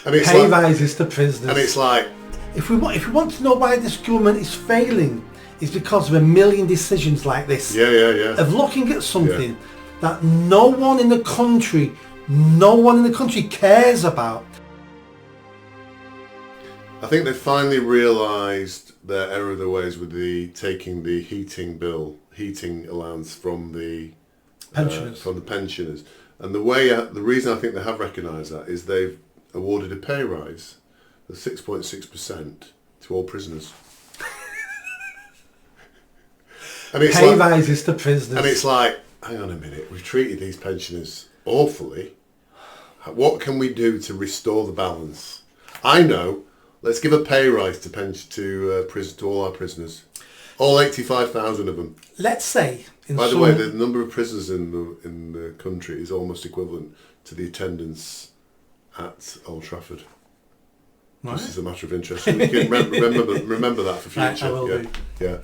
And it's pay rises to prisoners. And it's like, if we want to know why this government is failing, it's because of a million decisions like this. Of looking at something that no one in the country cares about. I think they finally realised their error of their ways with taking the heating allowance from the pensioners. And the reason I think they have recognised that is they've awarded a pay rise of 6.6% to all prisoners. And it's pay rises to prisoners. And it's like, hang on a minute, we've treated these pensioners awfully. What can we do to restore the balance? I know. Let's give a pay rise to all our prisoners, all 85,000 of them. Let's say. By the way, the number of prisoners in the country is almost equivalent to the attendance at Old Trafford. Right. This is a matter of interest. You can remember that for future. Right, I will do. Yeah.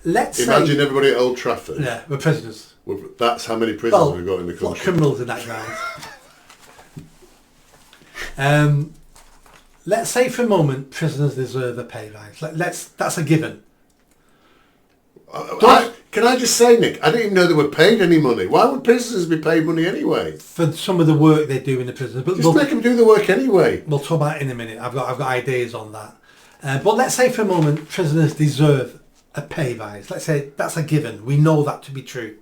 Imagine everybody at Old Trafford. Yeah, we're prisoners. That's how many prisoners we've got in the country. A lot of criminals in that ground. Let's say for a moment prisoners deserve a pay rise. That's a given. Can I just say, Nick, I didn't even know they were paid any money. Why would prisoners be paid money anyway? For some of the work they do in the prisons. But just make them do the work anyway. We'll talk about it in a minute. I've got ideas on that. But let's say for a moment prisoners deserve a pay rise. Let's say that's a given. We know that to be true.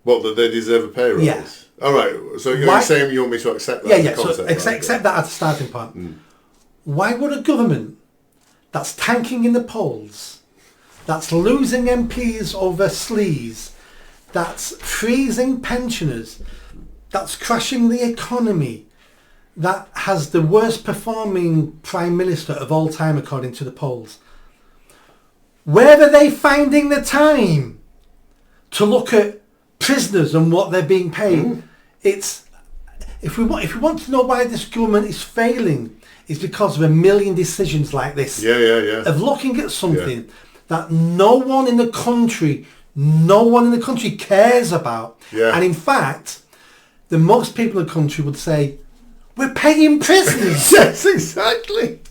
What, that they deserve a pay rise? Yeah. All right. So you're saying you want me to accept that? Yeah. So accept that as a starting point. Mm. Why would a government that's tanking in the polls, that's losing MPs over sleaze, that's freezing pensioners, that's crashing the economy, that has the worst performing Prime Minister of all time according to the polls, where are they finding the time to look at prisoners and what they're being paid? Mm. It's if we want to know why this government is failing, it's because of a million decisions like this. Of looking at something that no one in the country cares about. And in fact, the most people in the country would say, we're paying prisoners. Yes, exactly.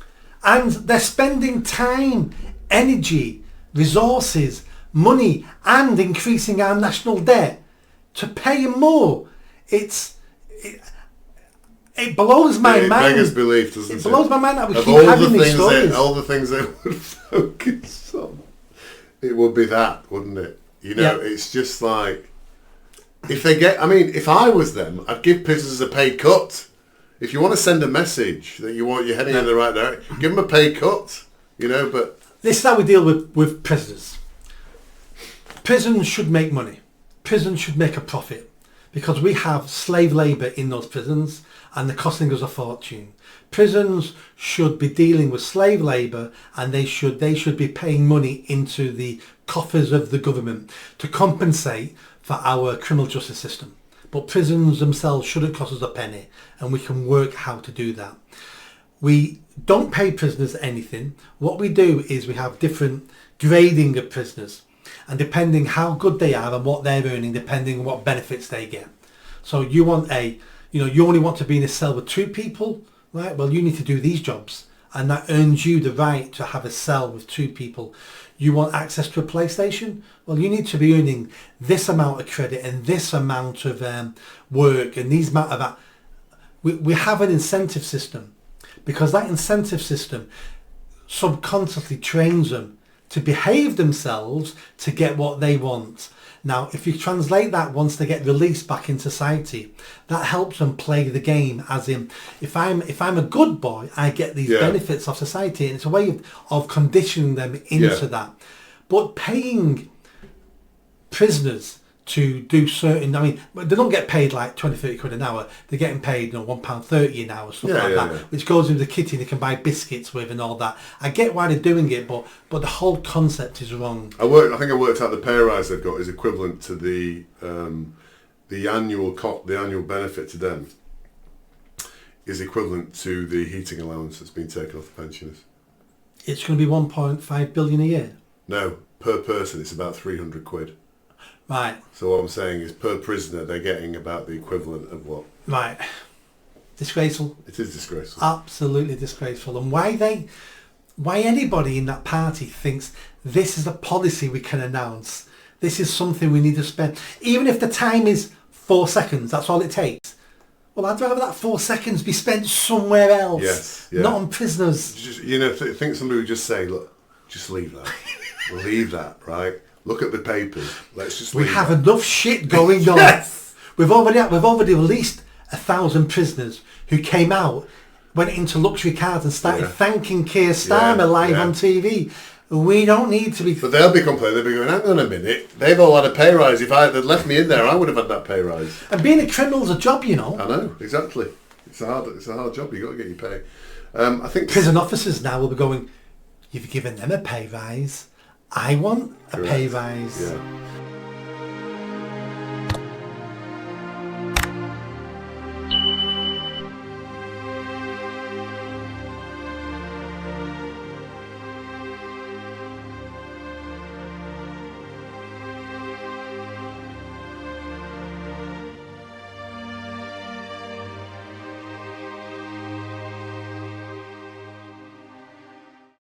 And they're spending time, energy, resources, money, and increasing our national debt to pay them more. It blows my mind. It beggars belief, doesn't it? It blows my mind that we keep having these stories. All the things they would focus on, it would be that, wouldn't it? You know, it's just like, if I was them, I'd give prisoners a pay cut. If you want to send a message that you're heading in the right direction, give them a pay cut, but... This is how we deal with prisoners. Prisons should make money. Prisons should make a profit because we have slave labour in those prisons and they're costing us a fortune. Prisons should be dealing with slave labour and they should be paying money into the coffers of the government to compensate for our criminal justice system. But prisons themselves shouldn't cost us a penny, and we can work how to do that. We don't pay prisoners anything. What we do is we have different grading of prisoners, and depending how good they are and what they're earning, depending on what benefits they get. So you only want to be in a cell with 2 people, right? Well, you need to do these jobs, and that earns you the right to have a cell with 2 people. You want access to a PlayStation? Well, you need to be earning this amount of credit and this amount of work and these amount of that. We have an incentive system because that incentive system subconsciously trains them to behave themselves to get what they want. Now, if you translate that once they get released back in society, that helps them play the game. As in, if I'm a good boy, I get these benefits of society, and it's a way of conditioning them into that. But paying prisoners to do certain, they don't get paid like 20, 30 quid an hour. They're getting paid, £1.30 an hour, stuff like that, which goes into the kitty they can buy biscuits with and all that. I get why they're doing it, but the whole concept is wrong. I think I worked out the pay rise they've got is equivalent to the annual benefit to them is equivalent to the heating allowance that's been taken off the pensioners. It's going to be 1.5 billion a year. No, per person it's about 300 quid. Right. So what I'm saying is per prisoner they're getting about the equivalent of what? Right. Disgraceful. It is disgraceful. Absolutely disgraceful. And why anybody in that party thinks this is a policy we can announce, this is something we need to spend, even if the time is 4 seconds, that's all it takes. Well, I'd rather that 4 seconds be spent somewhere else, yes, yeah. not on prisoners. Just, think somebody would just say, look, just leave that. Leave that, right? Look at the papers. Let's just leave We have that. enough shit going on. Yes! We've already released 1,000 prisoners who came out, went into luxury cars and started thanking Keir Starmer live on TV. We don't need to be... But they'll be complaining. They'll be going, hang on a minute. They've all had a pay rise. If they'd left me in there, I would have had that pay rise. And being a criminal's a job, you know. I know, exactly. It's a hard job. You've got to get your pay. I think prison officers now will be going, you've given them a pay rise. I want a pay rise. Yeah.